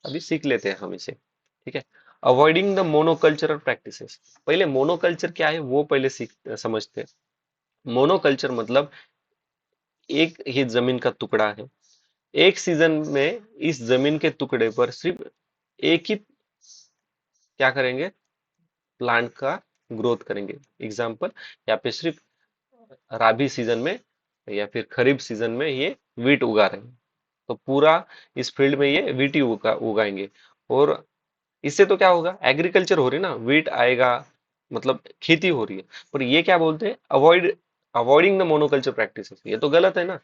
S1: अभी सीख लेते हैं हम इसे। ठीक है। Avoiding the monocultural practices. पहले मोनोकल्चर क्या है वो पहले सीख समझते हैं। मोनोकल्चर मतलब एक ही जमीन का टुकड़ा है, एक सीजन में इस जमीन के टुकड़े पर सिर्फ एक ही क्या करेंगे, प्लांट का ग्रोथ करेंगे। एग्जाम्पल, यहाँ पे सिर्फ राबी सीजन में या फिर खरीफ सीजन में ये वीट उगा रहे हैं, तो पूरा इस फील्ड में ये वीट ही उगाएंगे। और इससे तो क्या होगा, एग्रीकल्चर हो रही है ना, वीट आएगा, मतलब खेती हो रही है। पर ये क्या बोलते हैं, अवॉइडिंग द मोनोकल्चर प्रैक्टिसेस, ये तो गलत है ना।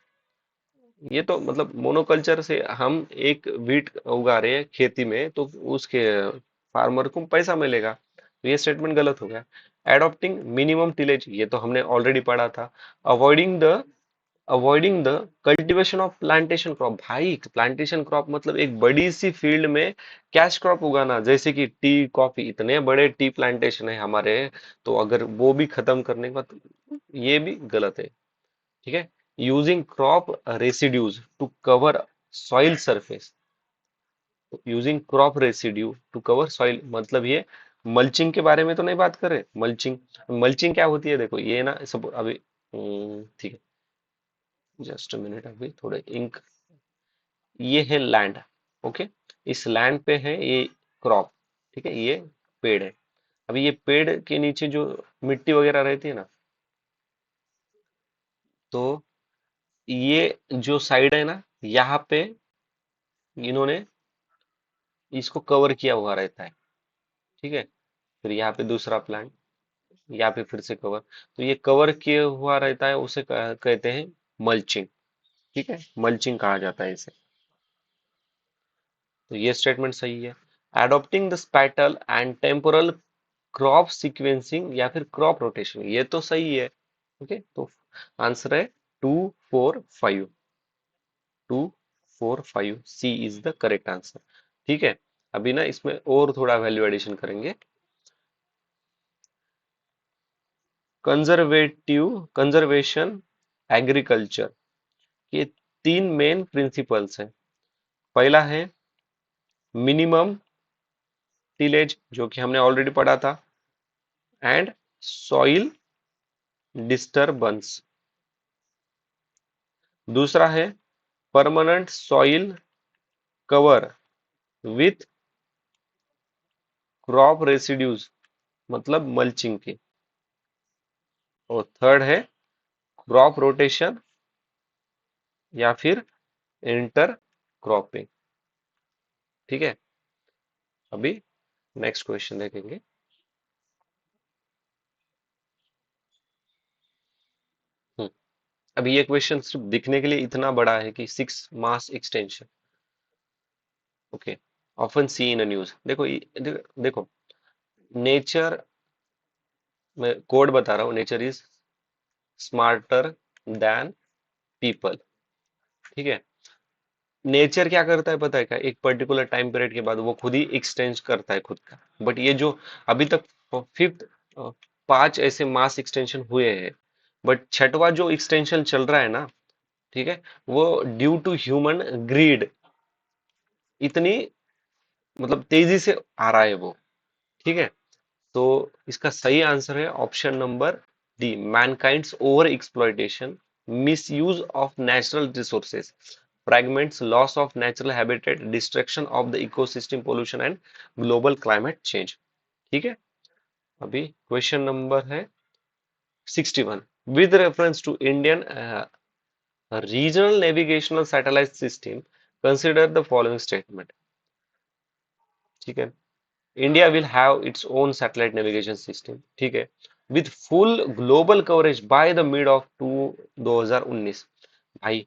S1: ये तो मतलब मोनोकल्चर से हम एक वीट उगा रहे हैं खेती में, तो उसके फार्मर को पैसा मिलेगा, तो ये स्टेटमेंट गलत हो गया। एडॉप्टिंग मिनिमम टिलेज, ये तो हमने ऑलरेडी पढ़ा था। Avoiding the avoiding the cultivation of plantation crop. भाई प्लांटेशन क्रॉप मतलब एक बड़ी सी फील्ड में कैश क्रॉप उगाना, जैसे कि टी कॉफी, इतने बड़े टी प्लांटेशन है हमारे, तो अगर वो भी खत्म करने के बाद, ये भी गलत है। ठीक है। Using crop residues to cover soil surface. Using crop residue to cover soil मतलब ये मल्चिंग के बारे में तो नहीं बात कर रहे। मल्चिंग, मल्चिंग क्या होती है, देखो ये ना सब अभी ठीक है, जस्ट मिनट, अभी थोड़े इंक। ये है लैंड। ओके। इस लैंड पे है ये क्रॉप। ठीक है। ये पेड़ है। अभी ये पेड़ के नीचे जो मिट्टी वगैरह रहती है ना, तो ये जो साइड है ना, यहाँ पे इन्होंने इसको कवर किया हुआ रहता है। ठीक है। फिर यहाँ पे दूसरा प्लांट, यहाँ पे फिर से कवर, तो ये कवर किया हुआ रहता है, उसे कहते हैं मल्चिंग। ठीक है। मल्चिंग कहा जाता है इसे। तो ये स्टेटमेंट सही है। Adopting the spatial and temporal crop sequencing या फिर क्रॉप रोटेशन, ये तो सही है। ओके। तो आंसर है 2 4 5। 2 4 5 C is the correct answer. ठीक है। अभी ना इसमें और थोड़ा वैल्यू एडिशन करेंगे। कंजर्वेशन एग्रीकल्चर, ये 3 मेन प्रिंसिपल्स हैं। पहला है मिनिमम टिलेज जो कि हमने ऑलरेडी पढ़ा था, एंड सॉइल डिस्टरबेंस। दूसरा है permanent soil cover with crop residues, मतलब मल्चिंग की। और थर्ड है क्रॉप रोटेशन या फिर इंटर क्रॉपिंग। ठीक है, अभी नेक्स्ट क्वेश्चन देखेंगे। हम्म, अभी ये क्वेश्चन सिर्फ दिखने के लिए इतना बड़ा है कि six mass extinction, okay, often seen in news. देखो देखो, नेचर मैं कोड बता रहा हूँ, nature is smarter than people. ठीक है, नेचर क्या करता है पता है क्या, एक पर्टिकुलर टाइम पीरियड के बाद वो खुद ही एक्सटेंड करता है खुद का। बट ये जो अभी तक फिफ्थ, पांच ऐसे मास एक्सटेंशन हुए हैं, बट छठवा जो एक्सटेंशन चल रहा है ना, ठीक है, वो ड्यू टू ह्यूमन ग्रीड इतनी, मतलब तेजी से आ रहा है वो। ठीक है, तो इसका सही आंसर है option number D, mankind's over exploitation, misuse of natural resources, fragments, loss of natural habitat, destruction of the ecosystem, pollution and global climate change. ठीक है, अभी क्वेश्चन नंबर है 61, with reference to Indian regional navigational satellite system consider the following statement. ठीक है, India will have its own satellite navigation system, ठीक है, with full global coverage by the mid of 2019। भाई,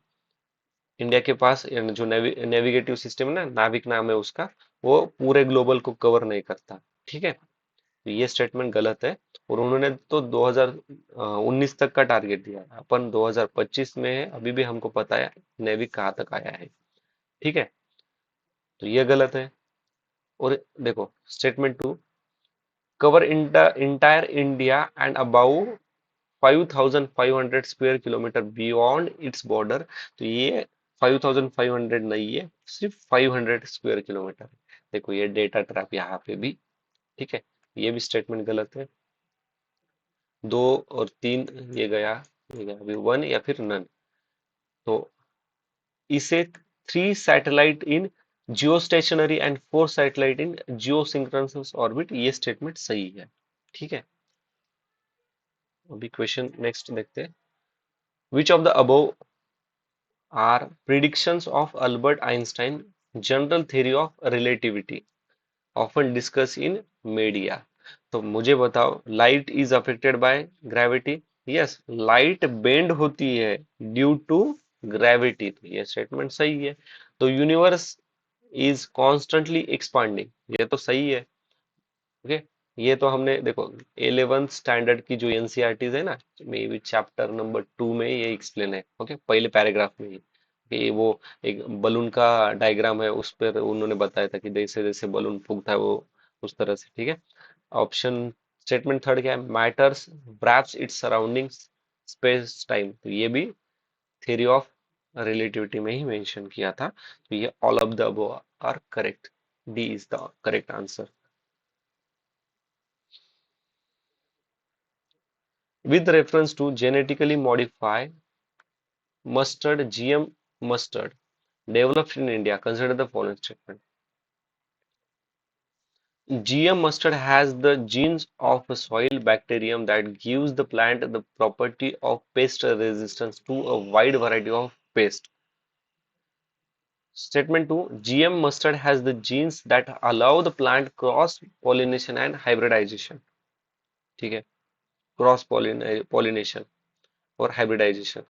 S1: India के पास जो नेविगेटिव system है ना, नाविक नाम है उसका, वो पूरे ग्लोबल को कवर नहीं करता। ठीक है, तो ये स्टेटमेंट गलत है। और उन्होंने तो 2019 तक का टारगेट दिया है, अपन 2025 में है, अभी भी हमको पता है नेविक कहाँ तक आया है। ठीक है, तो ये गलत है। और देखो statement two, cover entire India and above 5,500 square kilometre beyond its border. तो ये 5,500 नहीं है, सिर्फ 500 स्क्वायर किलोमीटर। देखो ये डेटा ट्रैप यहाँ पे भी। ठीक है, ये भी स्टेटमेंट गलत है। दो और तीन ये गया अभी वन या फिर नन। तो इसे three satellite in Jio stationery and four satellite in Jio synchronous orbit, ये स्टेटमेंट सही है। ठीक है, अभी क्वेश्चन नेक्स्ट देखते हैं। Which of the above are predictions of Albert Einstein general theory of relativity often discussed in media? तो मुझे बताओ, light is affected by gravity. Yes, light bend होती है ड्यू टू ग्रेविटी, तो ये स्टेटमेंट सही है। तो यूनिवर्स इज कॉन्स्टेंटली एक्सपांडिंग, ये तो सही है। ओके, ये तो हमने देखो 11th स्टैंडर्ड की जो एनसीईआरटीज है ना, मे बी चैप्टर नंबर 2 में ये एक्सप्लेन है। ओके, पहले पैराग्राफ में ही कि वो एक बलून का डायग्राम है, उस पर उन्होंने बताया था कि जैसे जैसे बलून फूकता है वो उस तरह से। ठीक है, ऑप्शन स्टेटमेंट थर्ड क्या है, matters wraps it's surroundings space time, तो ये भी थ्योरी ऑफ रिलेटिविटी में ही मेंशन किया था। तो ये all of the above are correct, D is the correct answer. With reference to genetically modify mustard, GM mustard developed in India, consider the following statement. GM mustard has the genes of a soil bacterium that gives the plant the property of pest resistance to a wide variety of pests. Statement 2, GM mustard has the genes that allow the plant cross pollination and hybridization. ठीक है, cross pollination और hybridisation,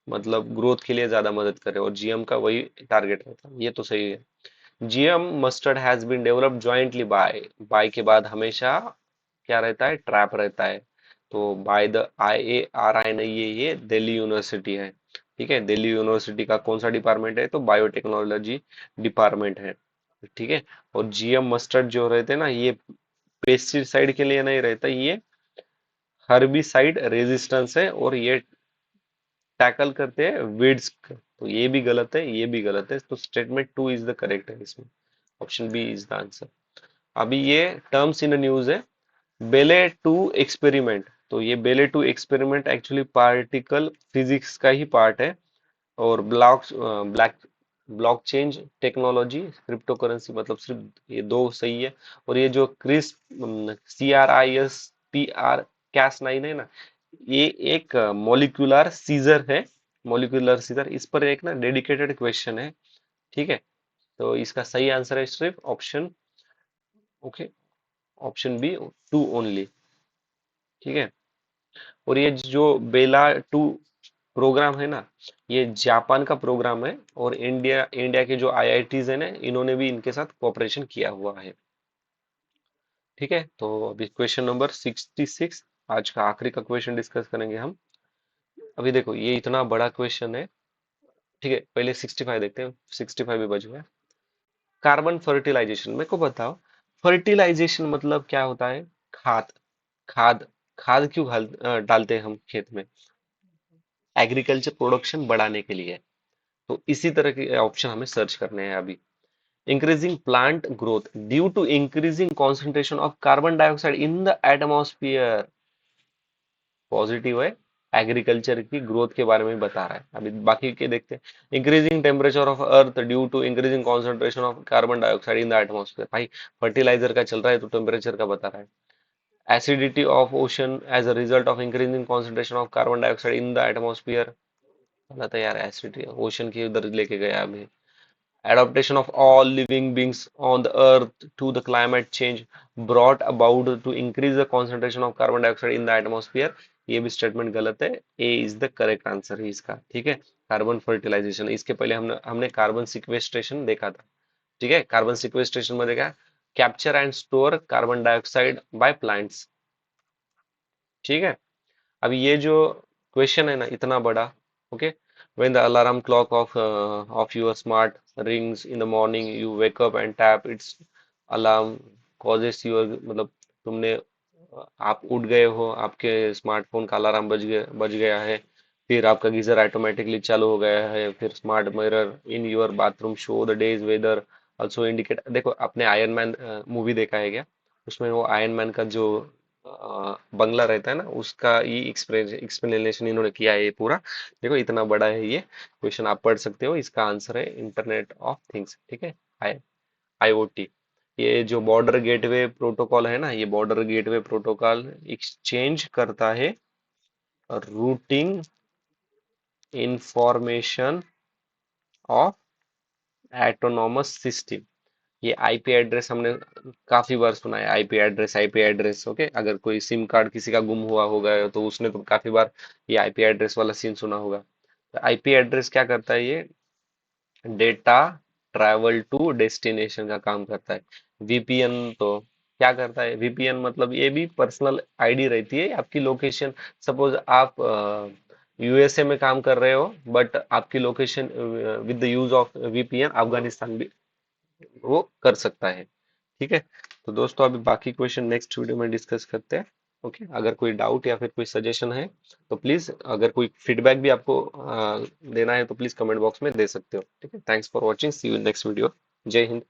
S1: मतलब growth के लिए ज्यादा मदद करे, और जीएम का वही टारगेट रहता है, ये तो सही है। GM mustard has been developed jointly by, by के बाद हमेशा क्या रहता है, ट्रैप रहता है। तो बाय द IARI नहीं है, ये दिल्ली यूनिवर्सिटी है। ठीक है, दिल्ली यूनिवर्सिटी का कौन सा डिपार्टमेंट है, तो बायोटेक्नोलॉजी डिपार्टमेंट है। ठीक है, और जीएम मस्टर्ड जो रहते हैं ना, ये पेस्टिसाइड के लिए नहीं रहता, ये हर्बिसाइड रेजिस्टेंस है, और ये टैकल करते हैं वीड्स। तो ये भी गलत है, ये भी गलत है, तो statement two is the correct है इसमें, option B is the answer. अभी ये टर्म्स इन न्यूज है। बेले टू एक्सपेरिमेंट, तो ये Belle two experiment actually particle physics का ही पार्ट है। और black blockchain technology, crypto currency, मतलब सिर्फ ये दो सही है। और ये जो CRISPR कैस 9 है ना, ये एक मॉलिक्यूलर सीजर है। मॉलिक्यूलर सीजर, इस पर एक ना डेडिकेटेड क्वेश्चन है। ठीक है, तो इसका सही आंसर है सिर्फ option, okay, option B, two only. ठीक है। और ये जो बेला टू प्रोग्राम है ना, ये जापान का प्रोग्राम है। और इंडिया इंडिया के जो IITs है ना, इन्होंने भी इनके साथ कोऑपरेशन किया हुआ है। ठीक है, तो अभी क्वेश्चन नंबर 66, आज का आखिरी का क्वेश्चन डिस्कस करेंगे हम। अभी देखो ये इतना बड़ा क्वेश्चन है। ठीक है, पहले 65 देखते हैं, 65 भी बच गया। कार्बन फर्टिलाइजेशन, मेरे को बताओ, फर्टिलाइजेशन मतलब क्या होता है? खाद। खाद। खाद क्यों डालते हैं हम खेत में? एग्रीकल्चर प्रोडक्शन बढ़ाने के लिए। तो इसी तरह के ऑप्शन हमें सर्च करने हैं अभी। Increasing plant growth due to increasing concentration of carbon dioxide in the atmosphere, positive है। एग्रीकल्चर की ग्रोथ के बारे में बता रहा है। अभी बाकी के देखते हैं। Increasing temperature of earth due to increasing concentration of carbon dioxide in the atmosphere, भाई फर्टिलाइजर का चल रहा है तो टेम्परेचर का बता रहा है। Acidity of ocean as a result of increasing concentration of carbon dioxide in the atmosphere, गलत है यार, एसिडिटी ओशन की उधर लेके गया अभी। Adaptation of all living beings on the earth to the climate change brought about to increase the concentration of carbon dioxide in the atmosphere, ये भी स्टेटमेंट गलत है। ए इज द करेक्ट आंसर है इसका। ठीक है, कार्बन फर्टिलाइजेशन, इसके पहले हमने हमने कार्बन सिक्वेस्ट्रेशन देखा था। ठीक है, कार्बन सिक्वेस्ट्रेशन में देखा capture and store carbon dioxide by plants. ठीक है, अब ये जो क्वेश्चन है ना इतना बड़ा, okay, when the alarm clock of your smart rings in the morning you wake up and tap it's alarm causes your, मतलब तुमने आप उठ गए हो, आपके स्मार्टफोन का अलार्म बज गया है। फिर आपका गीजर ऑटोमेटिकली चालू हो गया है। फिर smart mirror in your bathroom show the day's weather, also indicate. देखो आपने आयरन मैन मूवी देखा है क्या? उसमें वो आयरन मैन का जो बंगला रहता है ना, उसका ये एक्सप्लेनेशन इन्होंने किया है ये पूरा। देखो इतना बड़ा है ये क्वेश्चन, आप पढ़ सकते हो। इसका आंसर है इंटरनेट ऑफ थिंग्स। ठीक है, आई IoT। ये जो बॉर्डर गेटवे प्रोटोकॉल है ना, ये बॉर्डर गेटवे प्रोटोकॉल एक्सचेंज करता है routing information of autonomous system. ये IP एड्रेस हमने काफी बार सुना है, IP एड्रेस। ओके, अगर कोई सिम कार्ड किसी का गुम हुआ होगा तो उसने तो काफी बार ये IP एड्रेस वाला सीन सुना होगा। तो IP एड्रेस क्या करता है? ये डेटा ट्रैवल टू डेस्टिनेशन का काम करता है। VPN तो क्या करता है? VPN मतलब ये भी पर्सनल ID रहती है आपकी लोकेशन। सपोज आप USA में काम कर रहे हो, बट आपकी location with the use of VPN Afghanistan भी वो कर सकता है। ठीक है, तो दोस्तों अभी बाकी क्वेश्चन नेक्स्ट वीडियो में डिस्कस करते हैं। ओके, अगर कोई डाउट या फिर कोई सजेशन है तो प्लीज, अगर कोई फीडबैक भी आपको देना है तो प्लीज कमेंट बॉक्स में दे सकते हो। ठीक है, thanks for watching, see you next video. जय हिंद।